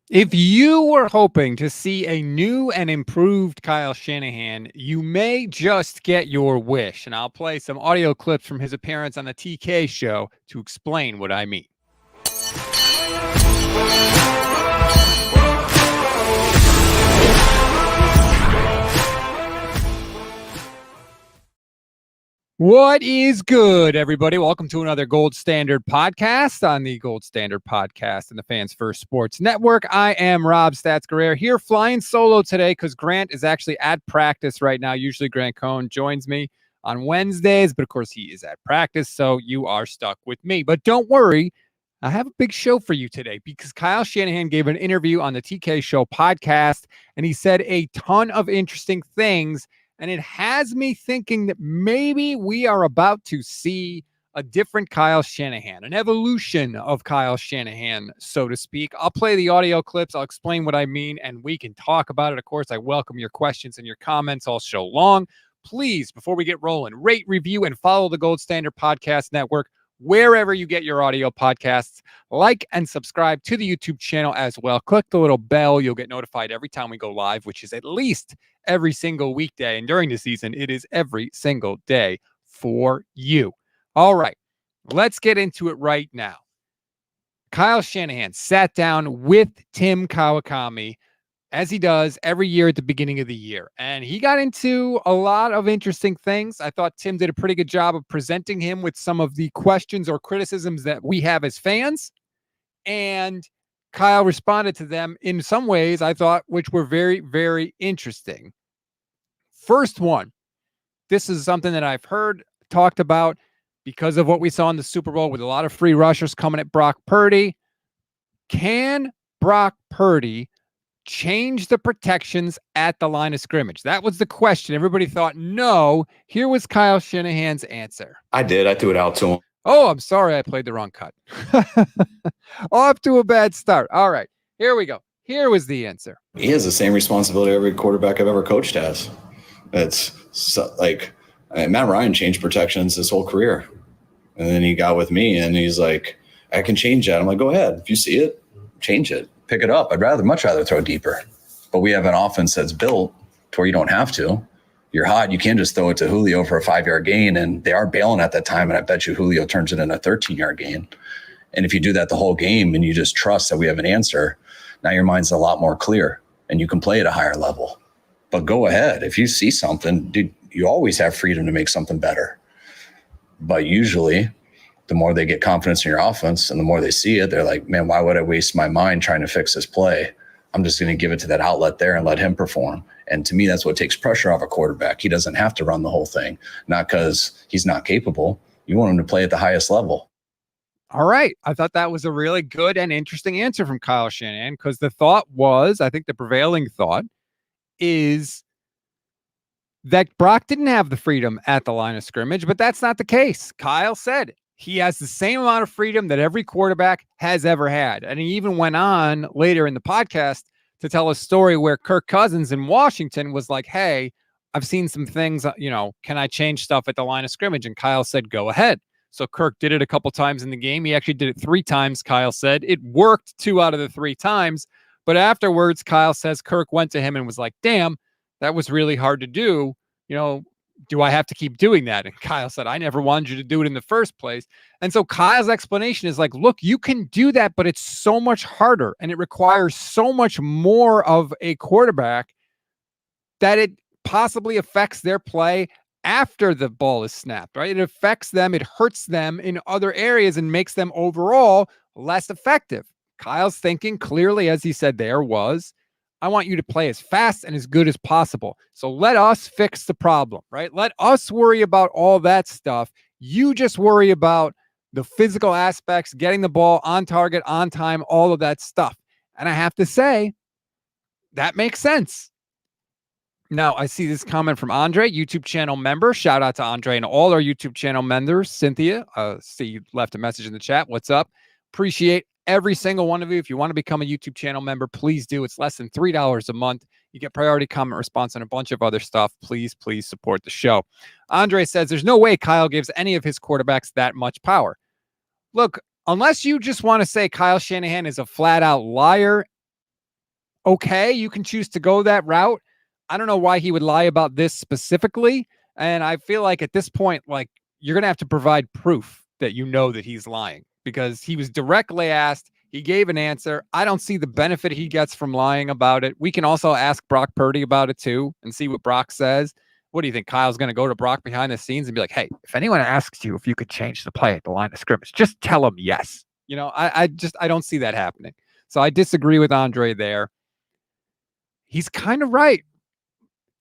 If you were hoping to see a new and improved Kyle Shanahan, you may just get your wish. And I'll play some audio clips from his appearance on the TK show to explain what I mean. What is good, everybody? Welcome to another Gold Standard podcast on the Gold Standard podcast and the Fans First Sports Network. I am Rob Stats Guerrero here flying solo today because Grant is actually at practice right now. Usually Grant Cohn joins me on Wednesdays, but of course he is at practice, so you are stuck with me. But don't worry, I have a big show for you today because Kyle Shanahan gave an interview on the TK Show podcast, and he said a ton of interesting things. And it has me thinking that maybe we are about to see a different Kyle Shanahan, an evolution of Kyle Shanahan, so to speak. I'll play the audio clips. I'll explain what I mean, and we can talk about it. Of course, I welcome your questions and your comments all show long. Please, before we get rolling, rate, review, and follow the Gold Standard Podcast Network wherever you get your audio podcasts. Like and subscribe to the YouTube channel as well. Click the little bell. You'll get notified every time we go live, which is at least every single weekday. And during the season, it is every single day for you. All right, let's get into it right now. Kyle Shanahan sat down with Tim Kawakami, as he does every year at the beginning of the year. And he got into a lot of interesting things. I thought Tim did a pretty good job of presenting him with some of the questions or criticisms that we have as fans. And Kyle responded to them in some ways, I thought, which were very, very interesting. First one, this is something that I've heard talked about because of what we saw in the Super Bowl with a lot of free rushers coming at Brock Purdy. Can Brock Purdy change the protections at the line of scrimmage? That was the question. Everybody thought no. Here was Kyle Shanahan's answer. I did. I threw it out to him. Oh, I'm sorry. I played the wrong cut. Off to a bad start. All right, here we go. Here was the answer. He has the same responsibility every quarterback I've ever coached has. It's so, like Matt Ryan changed protections his whole career. And then he got with me and he's like, I can change that. I'm like, go ahead. If you see it, change it. Pick it up. Much rather throw deeper. But we have an offense that's built to where you don't have to. You're hot. You can't just throw it to Julio for a 5-yard gain. And they are bailing at that time. And I bet you Julio turns it in a 13-yard gain. And if you do that the whole game and you just trust that we have an answer, now your mind's a lot more clear and you can play at a higher level. But go ahead. If you see something, dude, you always have freedom to make something better. But usually the more they get confidence in your offense and the more they see it, they're like, man, why would I waste my mind trying to fix this play? I'm just going to give it to that outlet there and let him perform. And to me, that's what takes pressure off a quarterback. He doesn't have to run the whole thing, not because he's not capable. You want him to play at the highest level. All right. I thought that was a really good and interesting answer from Kyle Shanahan because the thought was, I think the prevailing thought is that Brock didn't have the freedom at the line of scrimmage, but that's not the case. Kyle said he has the same amount of freedom that every quarterback has ever had. And he even went on later in the podcast to tell a story where Kirk Cousins in Washington was like, hey, I've seen some things, can I change stuff at the line of scrimmage? And Kyle said, go ahead. So Kirk did it a couple times in the game. He actually did it 3 times, Kyle said. It worked 2 out of the 3 times. But afterwards, Kyle says Kirk went to him and was like, damn, that was really hard to do. Do I have to keep doing that? And Kyle said, I never wanted you to do it in the first place. And so Kyle's explanation is like, look, you can do that, but it's so much harder and it requires so much more of a quarterback that it possibly affects their play after the ball is snapped, right? It affects them. It hurts them in other areas and makes them overall less effective. Kyle's thinking clearly, as he said there, was, I want you to play as fast and as good as possible. So let us fix the problem, right? Let us worry about all that stuff. You just worry about the physical aspects, getting the ball on target, on time, all of that stuff. And I have to say, that makes sense. Now, I see this comment from Andre, YouTube channel member. Shout out to Andre and all our YouTube channel members. Cynthia, see you left a message in the chat. What's up? Appreciate every single one of you. If you want to become a YouTube channel member, please do. It's less than $3 a month. You get priority comment response and a bunch of other stuff. Please support the show. Andre says, there's no way Kyle gives any of his quarterbacks that much power. Look, unless you just want to say Kyle Shanahan is a flat out liar okay. You can choose to go that route. I don't know why he would lie about this specifically. And I feel like at this point, like, you're going to have to provide proof that you know that he's lying, because he was directly asked. He gave an answer. I don't see the benefit he gets from lying about it. We can also ask Brock Purdy about it too and see what Brock says. What do you think? Kyle's going to go to Brock behind the scenes and be like, hey, if anyone asks you if you could change the play at the line of scrimmage, just tell them yes. I don't see that happening. So I disagree with Andre there. He's kind of right.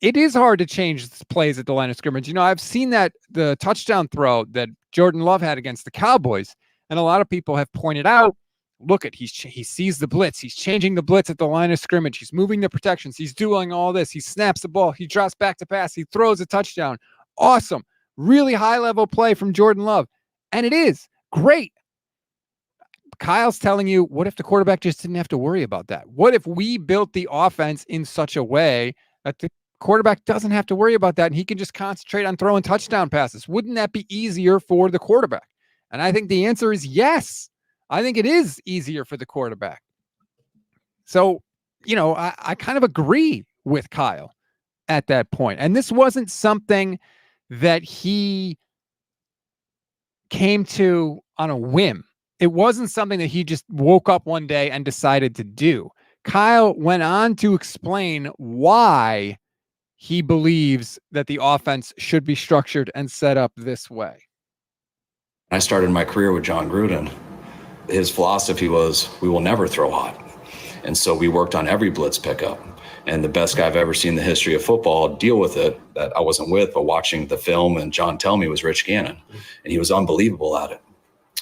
It is hard to change plays at the line of scrimmage. I've seen the touchdown throw that Jordan Love had against the Cowboys, and a lot of people have pointed out, look at, he sees the blitz. He's changing the blitz at the line of scrimmage. He's moving the protections. He's doing all this. He snaps the ball. He drops back to pass. He throws a touchdown. Awesome. Really high-level play from Jordan Love. And it is great. Kyle's telling you, what if the quarterback just didn't have to worry about that? What if we built the offense in such a way that the quarterback doesn't have to worry about that and he can just concentrate on throwing touchdown passes? Wouldn't that be easier for the quarterback? And I think the answer is yes. I think it is easier for the quarterback. So, I kind of agree with Kyle at that point. And this wasn't something that he came to on a whim. It wasn't something that he just woke up one day and decided to do. Kyle went on to explain why he believes that the offense should be structured and set up this way. I started my career with John Gruden. His philosophy was, we will never throw hot. And so we worked on every blitz pickup. And the best guy I've ever seen in the history of football deal with it, that I wasn't with, but watching the film and John tell me, was Rich Gannon. And he was unbelievable at it.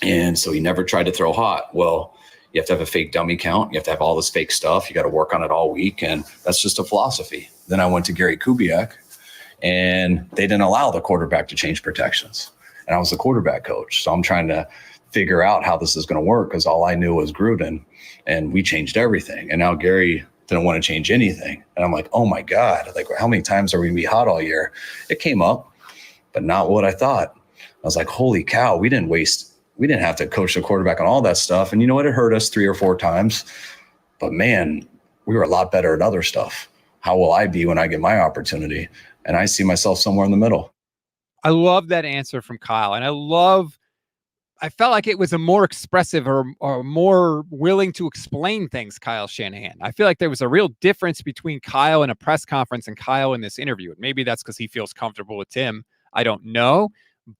And so he never tried to throw hot. Well, you have to have a fake dummy count. You have to have all this fake stuff. You got to work on it all week. And that's just a philosophy. Then I went to Gary Kubiak, and they didn't allow the quarterback to change protections. And I was the quarterback coach. So I'm trying to figure out how this is going to work, because all I knew was Gruden, and we changed everything. And now Gary didn't want to change anything. And I'm like, oh my God, like, how many times are we going to be hot all year? It came up, but not what I thought. I was like, holy cow, we didn't have to coach the quarterback on all that stuff. And you know what? It hurt us 3 or 4 times. But man, we were a lot better at other stuff. How will I be when I get my opportunity? And I see myself somewhere in the middle. I love that answer from Kyle. And I felt like it was a more expressive or more willing to explain things Kyle Shanahan. I feel like there was a real difference between Kyle in a press conference and Kyle in this interview. And maybe that's because he feels comfortable with Tim. I don't know.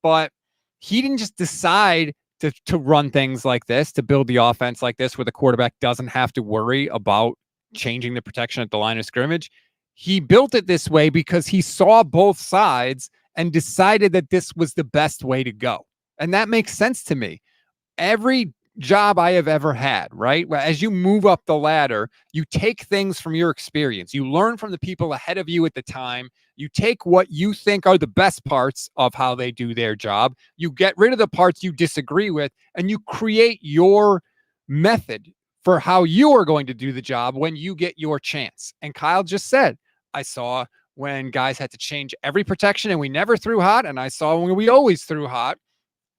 But he didn't just decide to run things like this, to build the offense like this, where the quarterback doesn't have to worry about changing the protection at the line of scrimmage. He built it this way because he saw both sides and decided that this was the best way to go. And that makes sense to me. Every job I have ever had, right? As you move up the ladder, you take things from your experience. You learn from the people ahead of you at the time. You take what you think are the best parts of how they do their job. You get rid of the parts you disagree with, and you create your method for how you are going to do the job when you get your chance. And Kyle just said, I saw when guys had to change every protection and we never threw hot, and I saw when we always threw hot.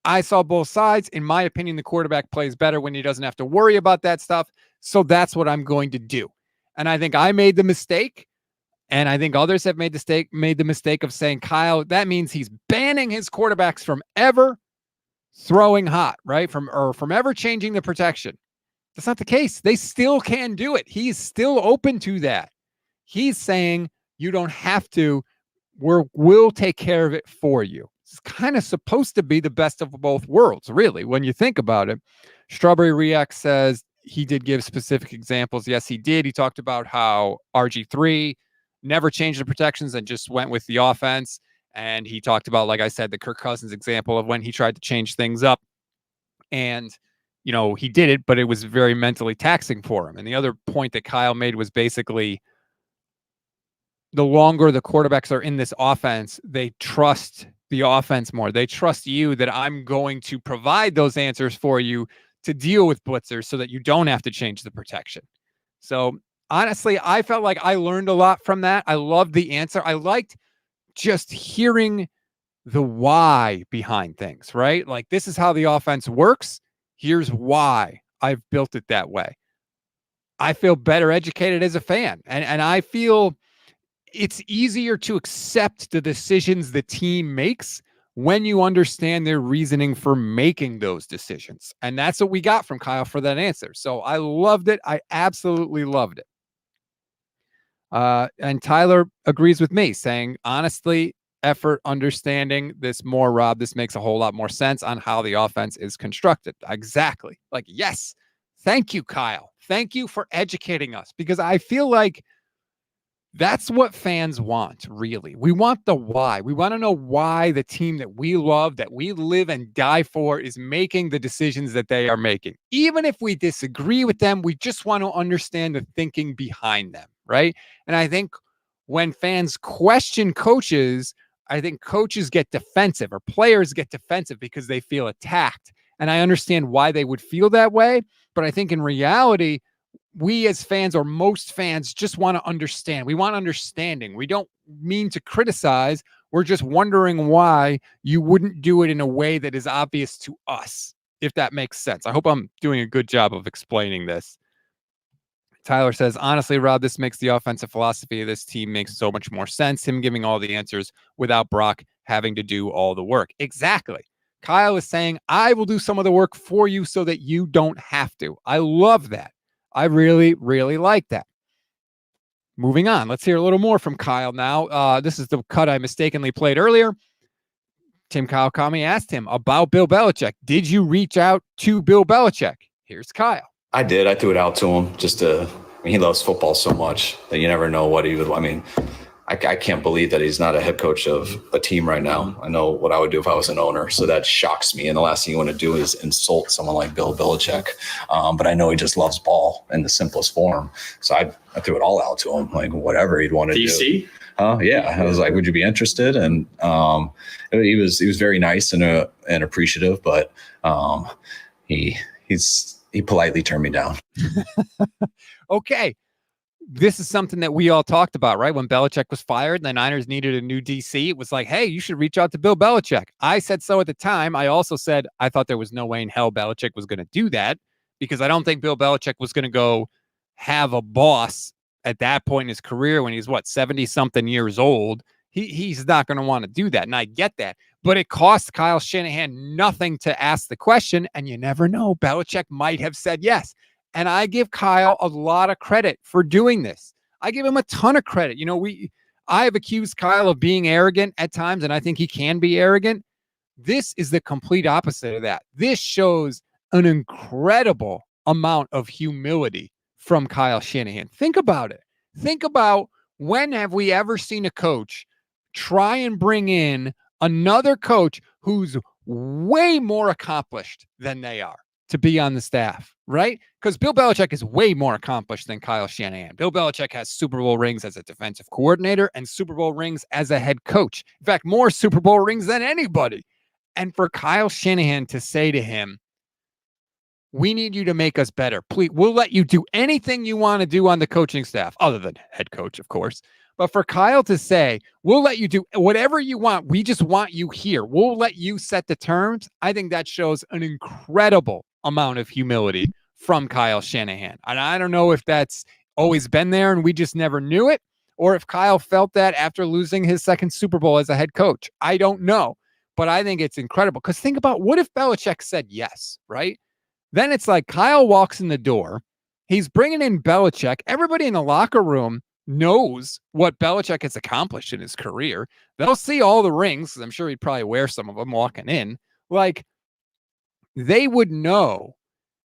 I saw both sides. In my opinion, the quarterback plays better when he doesn't have to worry about that stuff. So that's what I'm going to do. And I think I made the mistake, and I think others have made the mistake of saying, Kyle, that means he's banning his quarterbacks from ever throwing hot, right? From ever changing the protection. That's not the case. They still can do it. He's still open to that. He's saying you don't have to. We'll take care of it for you. It's kind of supposed to be the best of both worlds, really, when you think about it. Strawberry React says he did give specific examples. Yes, he did. He talked about how RG3 never changed the protections and just went with the offense. And he talked about, like I said, the Kirk Cousins example of when he tried to change things up. And, he did it, but it was very mentally taxing for him. And the other point that Kyle made was basically, the longer the quarterbacks are in this offense, they trust the offense more. They trust you that I'm going to provide those answers for you to deal with blitzers so that you don't have to change the protection. So honestly, I felt like I learned a lot from that. I loved the answer. I liked just hearing the why behind things, right? Like, this is how the offense works. Here's why I've built it that way. I feel better educated as a fan. And I feel it's easier to accept the decisions the team makes when you understand their reasoning for making those decisions. And that's what we got from Kyle for that answer. So I loved it. I absolutely loved it. And Tyler agrees with me, saying, honestly, effort, understanding this more, Rob, this makes a whole lot more sense on how the offense is constructed. Exactly. Like, yes. Thank you, Kyle. Thank you for educating us, because I feel like that's what fans want, really. We want the why. We want to know why the team that we love, that we live and die for, is making the decisions that they are making. Even if we disagree with them, we just want to understand the thinking behind them, right? And I think when fans question coaches, I think coaches get defensive, or players get defensive, because they feel attacked. And I understand why they would feel that way. But I think in reality, we as fans, or most fans, just want to understand. We want understanding. We don't mean to criticize. We're just wondering why you wouldn't do it in a way that is obvious to us, if that makes sense. I hope I'm doing a good job of explaining this. Tyler says, honestly, Rob, this makes the offensive philosophy of this team makes so much more sense. Him giving all the answers without Brock having to do all the work. Exactly. Kyle is saying, I will do some of the work for you so that you don't have to. I love that. I really, really like that. Moving on. Let's hear a little more from Kyle now. This is the cut I mistakenly played earlier. Tim Kawakami asked him about Bill Belichick. Did you reach out to Bill Belichick? Here's Kyle. I did. I threw it out to him just to, I mean, he loves football so much that you never know what he would, I mean, I can't believe that he's not a head coach of a team right now. I know what I would do if I was an owner. So that shocks me. And the last thing you want to do is insult someone like Bill Belichick. But I know he just loves ball in the simplest form. So I threw it all out to him, like whatever he'd want to do. DC? Yeah. I was like, would you be interested? And he was very nice and appreciative, but he politely turned me down. Okay. This is something that we all talked about, right? When Belichick was fired and the Niners needed a new DC, it was like, hey, you should reach out to Bill Belichick. I said so at the time. I also said I thought there was no way in hell Belichick was going to do that, because I don't think Bill Belichick was going to go have a boss at that point in his career when he's, 70-something years old. He's not going to want to do that, and I get that. But it cost Kyle Shanahan nothing to ask the question, and you never know. Belichick might have said yes. And I give Kyle a lot of credit for doing this. I give him a ton of credit. I have accused Kyle of being arrogant at times, and I think he can be arrogant. This is the complete opposite of that. This shows an incredible amount of humility from Kyle Shanahan. Think about it. Think about, when have we ever seen a coach try and bring in another coach who's way more accomplished than they are to be on the staff, right? Because Bill Belichick is way more accomplished than Kyle Shanahan. Bill Belichick has Super Bowl rings as a defensive coordinator and Super Bowl rings as a head coach. In fact, more Super Bowl rings than anybody. And for Kyle Shanahan to say to him, we need you to make us better. Please, we'll let you do anything you want to do on the coaching staff, other than head coach, of course. But for Kyle to say, we'll let you do whatever you want. We just want you here. We'll let you set the terms. I think that shows an incredible amount of humility from Kyle Shanahan. And I don't know if that's always been there and we just never knew it, or if Kyle felt that after losing his second Super Bowl as a head coach. I don't know. But I think it's incredible. Because think about, what if Belichick said yes, right? Then it's like Kyle walks in the door. He's bringing in Belichick. Everybody in the locker room knows what Belichick has accomplished in his career. They'll see all the rings, because I'm sure he'd probably wear some of them walking in. Like, they would know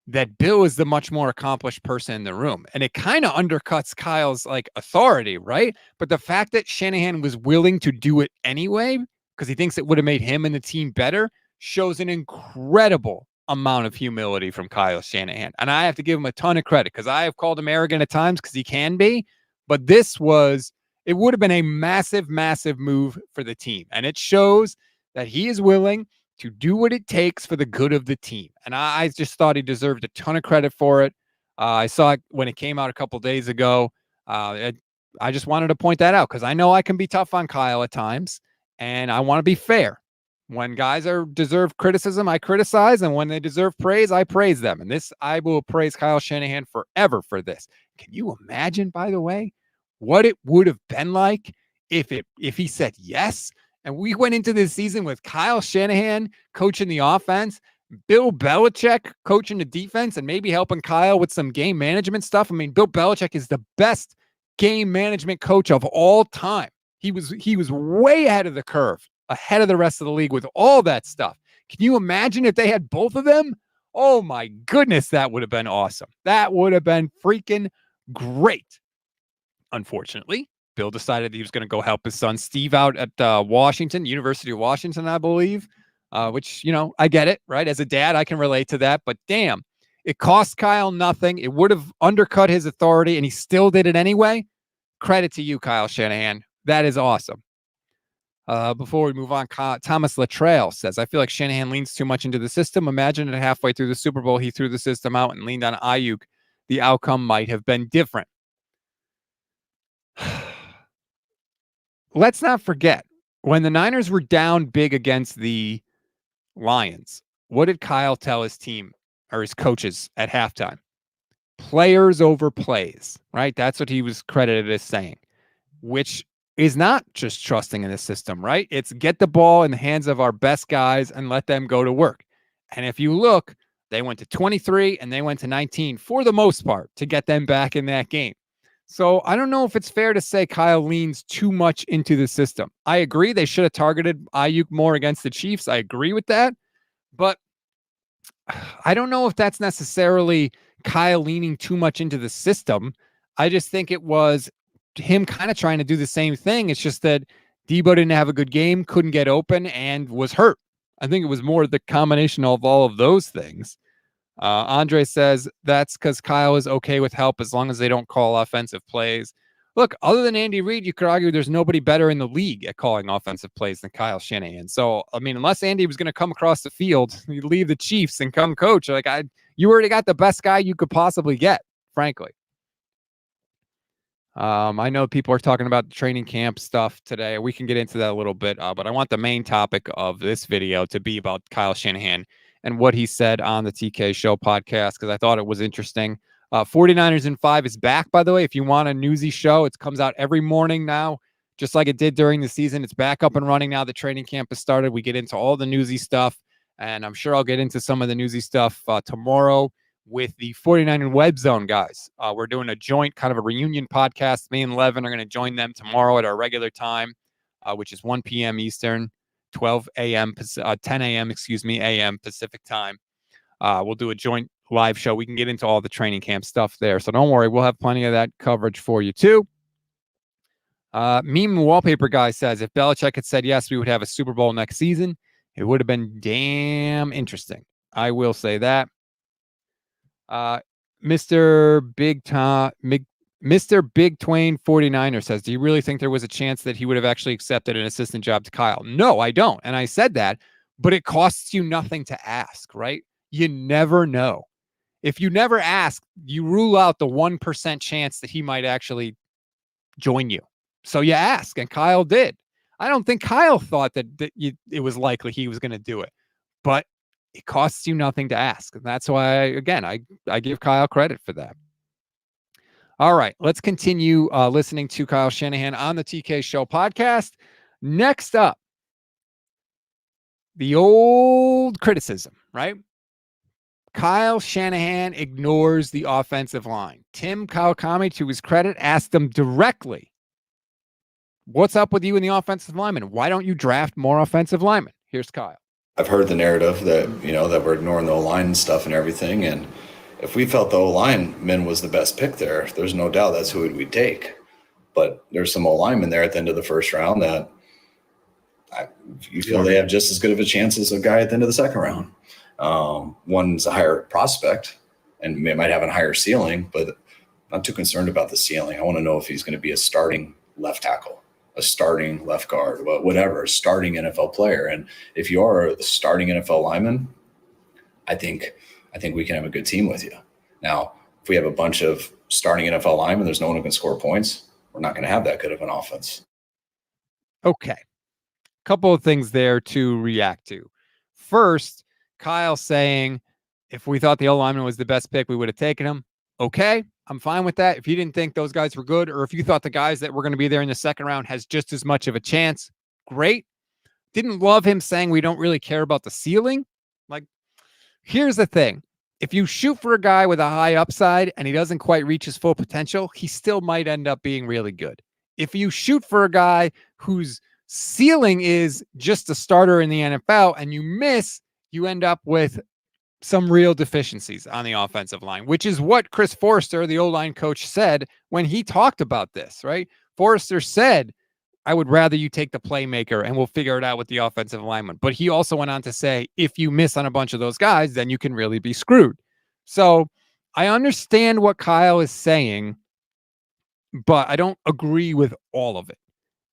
that Bill is the much more accomplished person in the room. And it kind of undercuts Kyle's authority, right? But the fact that Shanahan was willing to do it anyway, because he thinks it would have made him and the team better, shows an incredible amount of humility from Kyle Shanahan. And I have to give him a ton of credit, because I have called him arrogant at times, because he can be. But it would have been a massive, massive move for the team. And it shows that he is willing to do what it takes for the good of the team. And I just thought he deserved a ton of credit for it. I saw it when it came out a couple days ago. I just wanted to point that out, because I know I can be tough on Kyle at times, and I want to be fair. When guys deserve criticism, I criticize, and when they deserve praise, I praise them. And this, I will praise Kyle Shanahan forever for this. Can you imagine, by the way, what it would have been like if he said yes, and we went into this season with Kyle Shanahan coaching the offense, Bill Belichick coaching the defense, and maybe helping Kyle with some game management stuff? I mean, Bill Belichick is the best game management coach of all time. He was way ahead of the curve, ahead of the rest of the league with all that stuff. Can you imagine if they had both of them? Oh my goodness, that would have been awesome. That would have been freaking great. Unfortunately, Bill decided he was going to go help his son Steve out at Washington, University of Washington, I believe, which, I get it, right? As a dad, I can relate to that, but damn, it cost Kyle nothing. It would have undercut his authority, and he still did it anyway. Credit to you, Kyle Shanahan. That is awesome. Before we move on, Thomas Latrell says, I feel like Shanahan leans too much into the system. Imagine it halfway through the Super Bowl, he threw the system out and leaned on Aiyuk. The outcome might have been different. Let's not forget, when the Niners were down big against the Lions, what did Kyle tell his team or his coaches at halftime? Players over plays, right? That's what he was credited as saying, which is not just trusting in the system, right? It's get the ball in the hands of our best guys and let them go to work. And if you look, they went to 23 and they went to 19 for the most part to get them back in that game. So I don't know if it's fair to say Kyle leans too much into the system. I agree they should have targeted Aiyuk more against the Chiefs. I agree with that. But I don't know if that's necessarily Kyle leaning too much into the system. I just think it was him kind of trying to do the same thing. It's just that Debo didn't have a good game, couldn't get open, and was hurt. I think it was more the combination of all of those things. Andre says that's because Kyle is okay with help as long as they don't call offensive plays. Look, other than Andy Reid, you could argue there's nobody better in the league at calling offensive plays than Kyle Shanahan. So, I mean, unless Andy was going to come across the field, you leave the Chiefs and come coach. You already got the best guy you could possibly get, frankly. I know people are talking about the training camp stuff today. We can get into that a little bit, but I want the main topic of this video to be about Kyle Shanahan and what he said on the TK Show podcast, because I thought it was interesting. 49ers in 5 is back, by the way. If you want a newsy show, it comes out every morning now, just like it did during the season. It's back up and running now. The training camp has started. We get into all the newsy stuff, and I'm sure I'll get into some of the newsy stuff tomorrow with the 49er Web Zone guys. We're doing a joint kind of a reunion podcast. Me and Levin are going to join them tomorrow at our regular time, which is 1 p.m. Eastern, 12 a.m., 10 a.m., a.m. Pacific time. We'll do a joint live show. We can get into all the training camp stuff there. So don't worry. We'll have plenty of that coverage for you too. Meme Wallpaper Guy says, if Belichick had said yes, we would have a Super Bowl next season. It would have been damn interesting. I will say that. Mr. Big Twain 49er says, do you really think there was a chance that he would have actually accepted an assistant job to Kyle? No, I don't. And I said that, but it costs you nothing to ask, right? You never know. If you never ask, you rule out the 1% chance that he might actually join you. So you ask, and Kyle did. I don't think Kyle thought that it was likely he was going to do it, but it costs you nothing to ask. And that's why, I give Kyle credit for that. All right, let's continue listening to Kyle Shanahan on the TK Show podcast. Next up, the old criticism, right? Kyle Shanahan ignores the offensive line. Tim Kawakami, to his credit, asked him directly, what's up with you in the offensive lineman? Why don't you draft more offensive linemen? Here's Kyle. I've heard the narrative that, that we're ignoring the O-line and stuff and everything. And if we felt the O-lineman was the best pick there's no doubt that's who we'd take. But there's some O-linemen there at the end of the first round that you feel they have just as good of a chance as a guy at the end of the second round. One's a higher prospect and might have a higher ceiling, but I'm not too concerned about the ceiling. I want to know if he's going to be a starting left tackle, a starting left guard, whatever, a starting NFL player. And if you are a starting NFL lineman, I think we can have a good team with you. Now, if we have a bunch of starting NFL linemen, there's no one who can score points. We're not going to have that good of an offense. Okay. Couple of things there to react to. First, Kyle saying, if we thought the O-lineman was the best pick, we would have taken him. Okay, I'm fine with that. If you didn't think those guys were good, or if you thought the guys that were going to be there in the second round has just as much of a chance, great. Didn't love him saying we don't really care about the ceiling. Like, here's the thing. If you shoot for a guy with a high upside and he doesn't quite reach his full potential, he still might end up being really good. If you shoot for a guy whose ceiling is just a starter in the NFL and you miss, you end up with some real deficiencies on the offensive line, which is what Chris Forrester, the O-line coach, said when he talked about this, right? Forrester said, I would rather you take the playmaker and we'll figure it out with the offensive lineman. But he also went on to say, if you miss on a bunch of those guys, then you can really be screwed. So I understand what Kyle is saying, but I don't agree with all of it.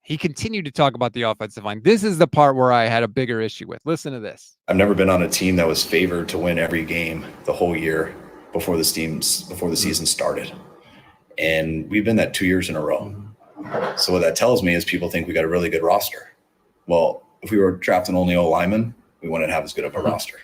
He continued to talk about the offensive line. This is the part where I had a bigger issue with. Listen to this. I've never been on a team that was favored to win every game the whole year before the season started. And we've been that 2 years in a row. So what that tells me is people think we got a really good roster. Well, if we were drafting only O-linemen, we wouldn't have as good of a roster.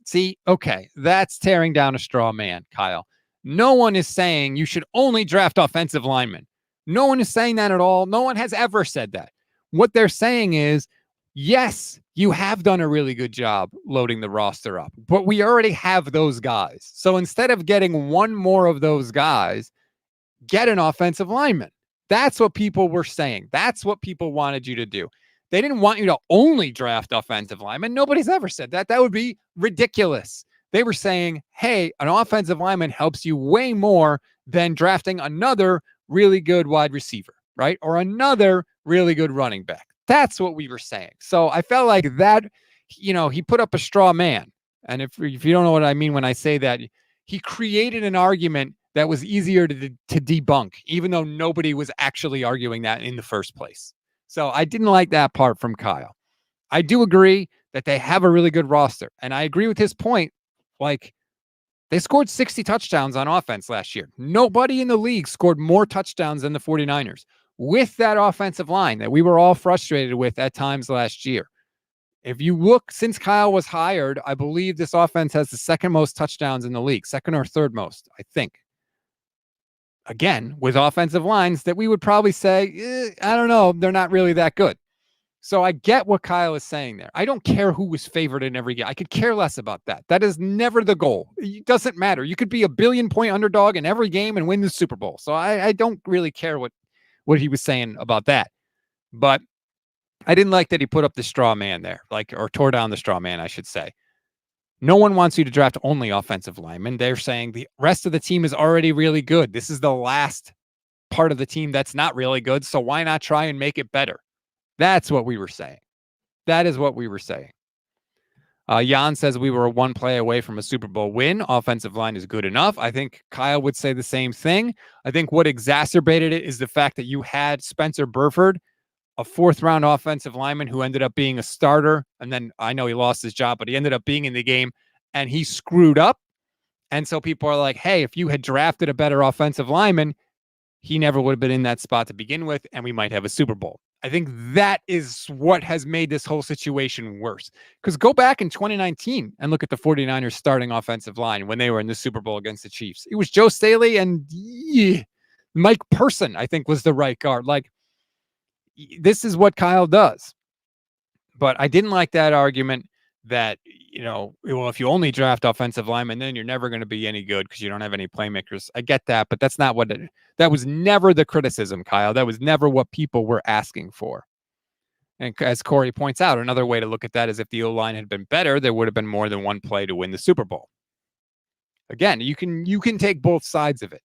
See, okay, that's tearing down a straw man, Kyle. No one is saying you should only draft offensive linemen. No one is saying that at all. No one has ever said that. What they're saying is, yes, you have done a really good job loading the roster up, but we already have those guys. So instead of getting one more of those guys, get an offensive lineman. That's what people were saying. That's what people wanted you to do. They didn't want you to only draft offensive linemen. Nobody's ever said that. That would be ridiculous. They were saying, hey, an offensive lineman helps you way more than drafting another really good wide receiver, right? Or another really good running back. That's what we were saying. So I felt like that, he put up a straw man. And if you don't know what I mean when I say that, he created an argument that was easier to debunk, even though nobody was actually arguing that in the first place. So I didn't like that part from Kyle. I do agree that they have a really good roster. And I agree with his point. Like, they scored 60 touchdowns on offense last year. Nobody in the league scored more touchdowns than the 49ers with that offensive line that we were all frustrated with at times last year. If you look, since Kyle was hired, I believe this offense has the second most touchdowns in the league, second or third most, I think. Again, with offensive lines that we would probably say, I don't know, they're not really that good. So I get what Kyle is saying there. I don't care who was favored in every game. I could care less about that. That is never the goal. It doesn't matter. You could be a 1 billion point underdog in every game and win the Super Bowl. So I don't really care what he was saying about that. But I didn't like that he put up the straw man there, or tore down the straw man, I should say. No one wants you to draft only offensive linemen. They're saying the rest of the team is already really good. This is the last part of the team that's not really good. So why not try and make it better? That's what we were saying. That is what we were saying. Jan says we were one play away from a Super Bowl win. Offensive line is good enough. I think Kyle would say the same thing. I think what exacerbated it is the fact that you had Spencer Burford, a 4th-round offensive lineman who ended up being a starter. And then I know he lost his job, but he ended up being in the game and he screwed up. And so people are like, hey, if you had drafted a better offensive lineman, he never would have been in that spot to begin with, and we might have a Super Bowl. I think that is what has made this whole situation worse. Because go back in 2019 and look at the 49ers starting offensive line when they were in the Super Bowl against the Chiefs. It was Joe Staley and Mike Person, I think, was the right guard. Like, this is what Kyle does. But I didn't like that argument that, well, if you only draft offensive linemen, then you're never going to be any good because you don't have any playmakers. I get that, but that's not that was never the criticism, Kyle. That was never what people were asking for. And as Corey points out, another way to look at that is if the O-line had been better, there would have been more than one play to win the Super Bowl. Again, you can take both sides of it.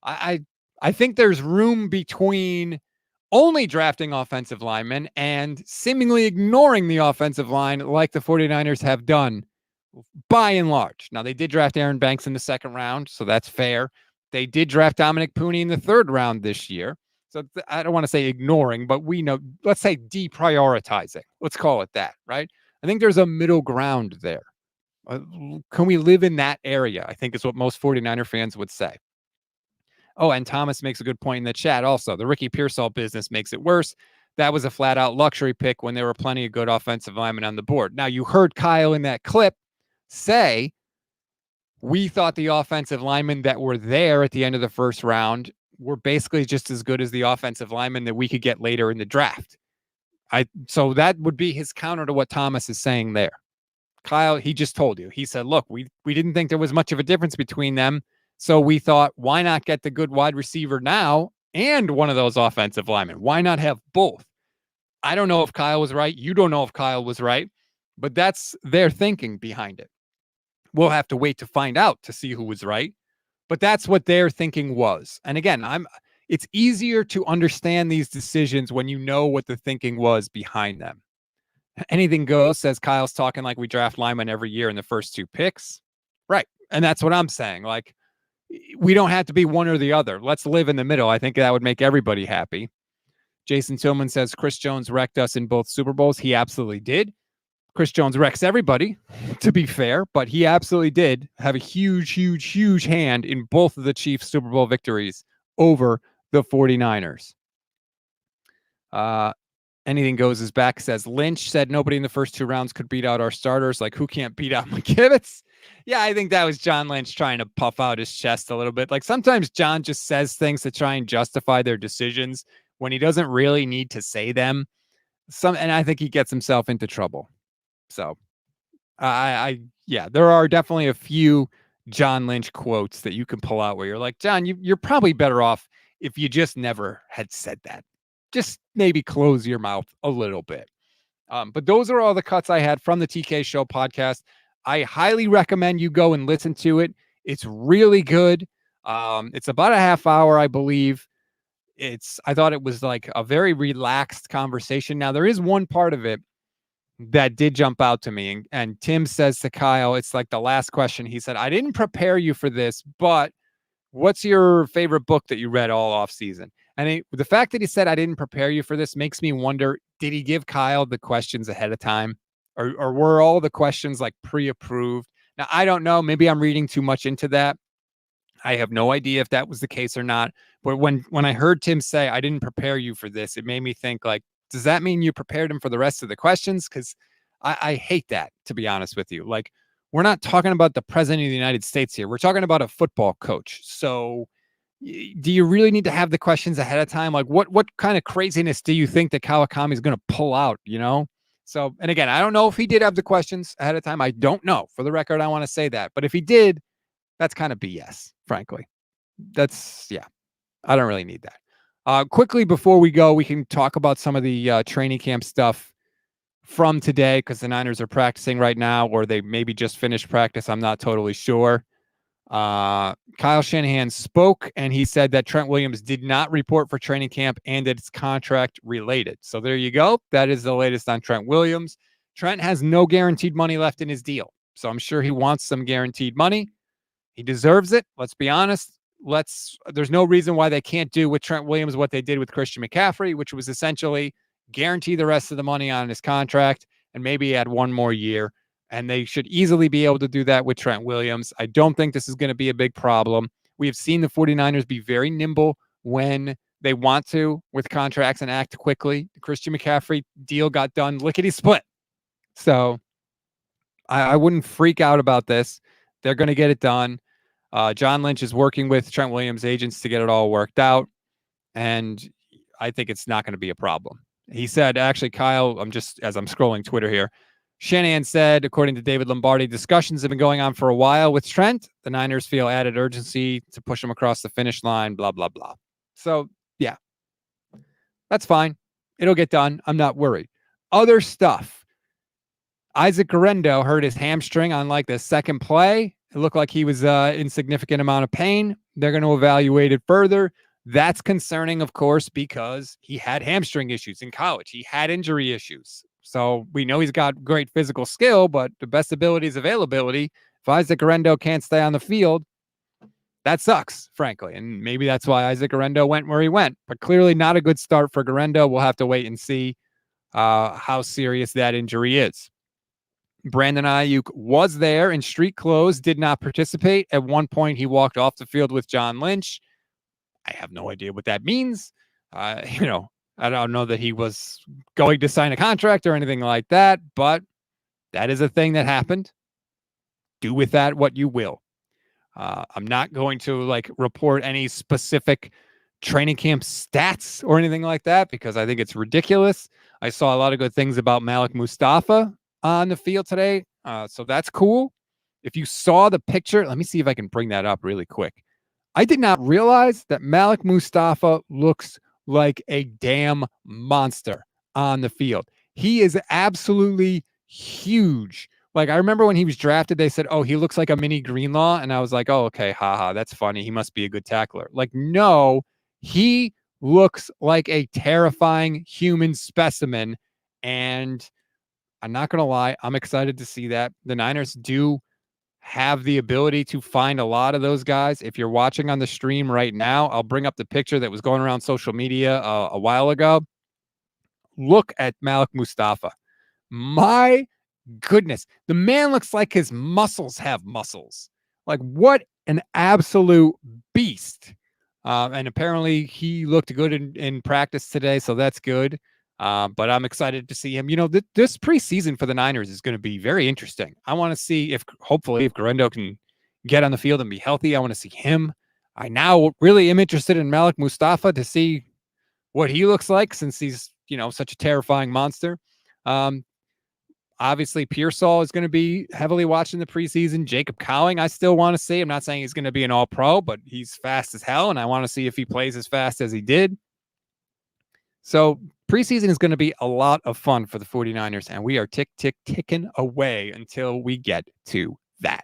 I think there's room between only drafting offensive linemen and seemingly ignoring the offensive line like the 49ers have done by and large. Now, they did draft Aaron Banks in the 2nd round, so that's fair. They did draft Dominic Pooney in the 3rd round this year. So I don't want to say ignoring, but let's say deprioritizing. Let's call it that, right? I think there's a middle ground there. Can we live in that area? I think is what most 49er fans would say. Oh, and Thomas makes a good point in the chat also. The Ricky Pearsall business makes it worse. that was a flat out luxury pick when there were plenty of good offensive linemen on the board. Now, you heard Kyle in that clip say, we thought the offensive linemen that were there at the end of the first round were basically just as good as the offensive linemen that we could get later in the draft. So that would be his counter to what Thomas is saying there. Kyle, he just told you. He said, look, we didn't think there was much of a difference between them. So we thought, why not get the good wide receiver now and one of those offensive linemen? Why not have both? I don't know if Kyle was right. You don't know if Kyle was right, but that's their thinking behind it. We'll have to wait to find out to see who was right, but that's what their thinking was. And again, it's easier to understand these decisions when you know what the thinking was behind them. Anything goes, says Kyle's talking like we draft linemen every year in the first 2 picks. Right. And that's what I'm saying. Like, we don't have to be one or the other. Let's live in the middle. I think that would make everybody happy. Jason Tillman says Chris Jones wrecked us in both Super Bowls. He absolutely did. Chris Jones wrecks everybody, to be fair, but he absolutely did have a huge, huge, huge hand in both of the Chiefs' Super Bowl victories over the 49ers. Anything Goes is back, says Lynch said nobody in the first 2 rounds could beat out our starters. Like, who can't beat out McKivitz? Yeah, I think that was John Lynch trying to puff out his chest a little bit. Like, sometimes John just says things to try and justify their decisions when he doesn't really need to say them. And I think he gets himself into trouble. So, yeah, there are definitely a few John Lynch quotes that you can pull out where you're like, John, you're probably better off if you just never had said that. Just maybe close your mouth a little bit. But those are all the cuts I had from the TK Show podcast. I highly recommend you go and listen to it. It's really good. It's about a half hour, I believe. I thought it was like a very relaxed conversation. Now, there is one part of it that did jump out to me. And Tim says to Kyle, it's like the last question. He said, I didn't prepare you for this, but what's your favorite book that you read all off season? And the fact that he said, I didn't prepare you for this makes me wonder, did he give Kyle the questions ahead of time? Or were all the questions like pre-approved? Now, I don't know. Maybe I'm reading too much into that. I have no idea if that was the case or not. But when I heard Tim say, I didn't prepare you for this, it made me think, like, does that mean you prepared him for the rest of the questions? Because I hate that, to be honest with you. Like, we're not talking about the president of the United States here. We're talking about a football coach. So do you really need to have the questions ahead of time? Like, what kind of craziness do you think that Kawakami is going to pull out, you know? So, and again, I don't know if he did have the questions ahead of time. I don't know. For the record, I want to say that. But if he did, that's kind of BS, frankly. Yeah, I don't really need that. Quickly before we go, we can talk about some of the training camp stuff from today because the Niners are practicing right now, or they maybe just finished practice. I'm not totally sure. Kyle Shanahan spoke, and he said that Trent Williams did not report for training camp and that it's contract related. So there you go. That is the latest on Trent Williams. Trent has no guaranteed money left in his deal, so I'm sure he wants some guaranteed money. He deserves it. Let's be honest. There's no reason why they can't do with Trent Williams what they did with Christian McCaffrey, which was essentially guarantee the rest of the money on his contract and maybe add 1 more year. And they should easily be able to do that with Trent Williams. I don't think this is going to be a big problem. We have seen the 49ers be very nimble when they want to with contracts and act quickly. The Christian McCaffrey deal got done lickety-split. So I wouldn't freak out about this. They're going to get it done. John Lynch is working with Trent Williams' agents to get it all worked out. And I think it's not going to be a problem. He said, actually, Kyle, as I'm scrolling Twitter here, Shanahan said, according to David Lombardi, discussions have been going on for a while with Trent. The Niners feel added urgency to push him across the finish line, blah, blah, blah. So, yeah, that's fine. It'll get done. I'm not worried. Other stuff. Isaac Guerendo hurt his hamstring on like the second play. It looked like he was in significant amount of pain. They're going to evaluate it further. That's concerning, of course, because he had hamstring issues in college. He had injury issues. So we know he's got great physical skill, but the best ability is availability. If Isaac Guerendo can't stay on the field, that sucks, frankly. And maybe that's why Isaac Guerendo went where he went. But clearly not a good start for Guerendo. We'll have to wait and see how serious that injury is. Brandon Aiyuk was there in street clothes, did not participate. At one point, he walked off the field with John Lynch. I have no idea what that means. I don't know that he was going to sign a contract or anything like that, but that is a thing that happened. Do with that what you will. I'm not going to like report any specific training camp stats or anything like that because I think it's ridiculous. I saw a lot of good things about Malik Mustafa on the field today. So that's cool. If you saw the picture, let me see if I can bring that up really quick. I did not realize that Malik Mustafa looks like a damn monster on the field. He is absolutely huge. Like, I remember when he was drafted, they said, oh, he looks like a mini Greenlaw. And I was like, oh, okay, haha, that's funny. He must be a good tackler. Like, no, he looks like a terrifying human specimen. And I'm not going to lie, I'm excited to see that. The Niners do have the ability to find a lot of those guys. If you're watching on the stream right now, I'll bring up the picture that was going around social media a while ago. Look at Malik Mustafa. My goodness, the man looks like his muscles have muscles. Like, what an absolute beast. And apparently he looked good in practice today, so that's good. But I'm excited to see him. You know, this preseason for the Niners is going to be very interesting. I want to see if Guerendo can get on the field and be healthy. I want to see him. I now really am interested in Malik Mustafa to see what he looks like since he's, such a terrifying monster. Obviously, Pearsall is going to be heavily watching the preseason. Jacob Cowing, I still want to see. I'm not saying he's going to be an all-pro, but he's fast as hell, and I want to see if he plays as fast as he did. So preseason is going to be a lot of fun for the 49ers, and we are ticking away until we get to that.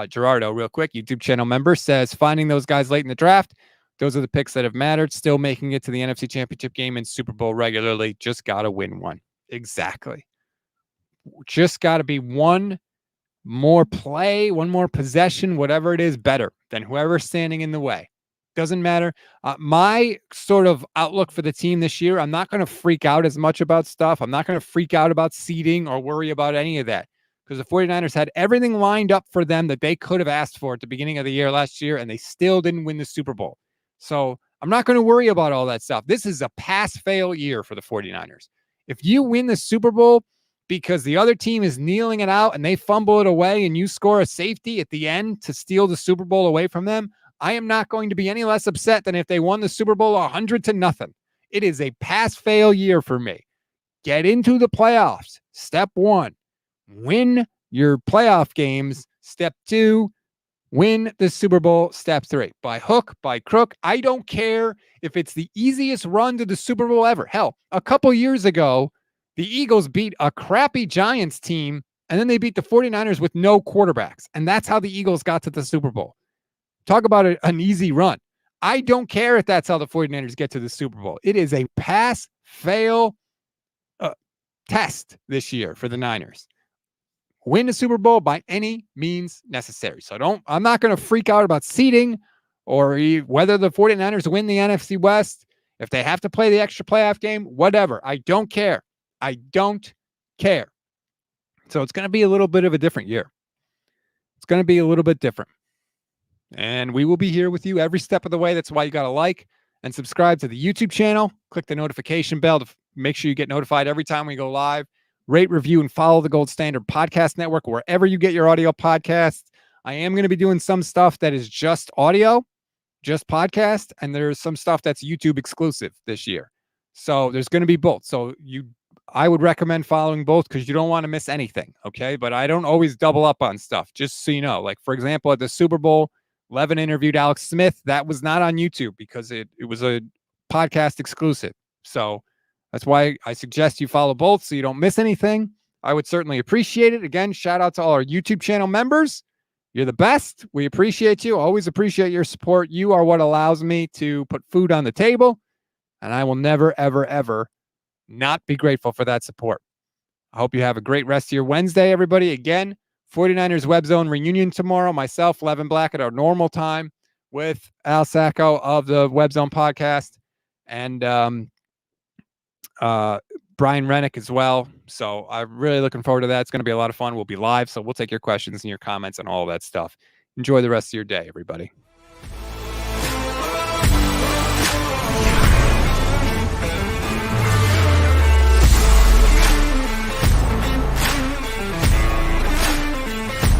Gerardo, real quick, YouTube channel member, says, finding those guys late in the draft, those are the picks that have mattered. Still making it to the NFC Championship game and Super Bowl regularly. Just got to win one. Exactly. Just got to be one more play, one more possession, whatever it is, better than whoever's standing in the way. Doesn't matter. My sort of outlook for the team this year, I'm not going to freak out as much about stuff. I'm not going to freak out about seeding or worry about any of that because the 49ers had everything lined up for them that they could have asked for at the beginning of the year last year, and they still didn't win the Super Bowl. So I'm not going to worry about all that stuff. This is a pass-fail year for the 49ers. If you win the Super Bowl because the other team is kneeling it out and they fumble it away and you score a safety at the end to steal the Super Bowl away from them, I am not going to be any less upset than if they won the Super Bowl 100-0. It is a pass-fail year for me. Get into the playoffs. Step 1, win your playoff games. Step 2, win the Super Bowl. Step 3, by hook, by crook. I don't care if it's the easiest run to the Super Bowl ever. Hell, a couple years ago, the Eagles beat a crappy Giants team, and then they beat the 49ers with no quarterbacks. And that's how the Eagles got to the Super Bowl. Talk about an easy run. I don't care if that's how the 49ers get to the Super Bowl. It is a pass-fail test this year for the Niners. Win the Super Bowl by any means necessary. So I'm not going to freak out about seeding or whether the 49ers win the NFC West. If they have to play the extra playoff game, whatever. I don't care. I don't care. So it's going to be a little bit of a different year. It's going to be a little bit different. And we will be here with you every step of the way. That's why you got to like and subscribe to the YouTube channel. Click the notification bell to make sure you get notified every time we go live. Rate, review, and follow the Gold Standard Podcast Network wherever you get your audio podcasts. I am going to be doing some stuff that is just audio, just podcast, and there's some stuff that's YouTube exclusive this year. So there's going to be both. So I would recommend following both because you don't want to miss anything, okay? But I don't always double up on stuff, just so you know. Like, for example, at the Super Bowl, Levin interviewed Alex Smith. That was not on YouTube because it was a podcast exclusive. So that's why I suggest you follow both so you don't miss anything. I would certainly appreciate it. Again, shout out to all our YouTube channel members. You're the best. We appreciate you. Always appreciate your support. You are what allows me to put food on the table, and I will never, ever, ever not be grateful for that support. I hope you have a great rest of your Wednesday, everybody. Again, 49ers Web Zone reunion tomorrow. Myself, Levin Black, at our normal time with Al Sacco of the Web Zone podcast and Brian Rennick as well. So I'm really looking forward to that. It's going to be a lot of fun. We'll be live, so we'll take your questions and your comments and all of that stuff. Enjoy the rest of your day, everybody.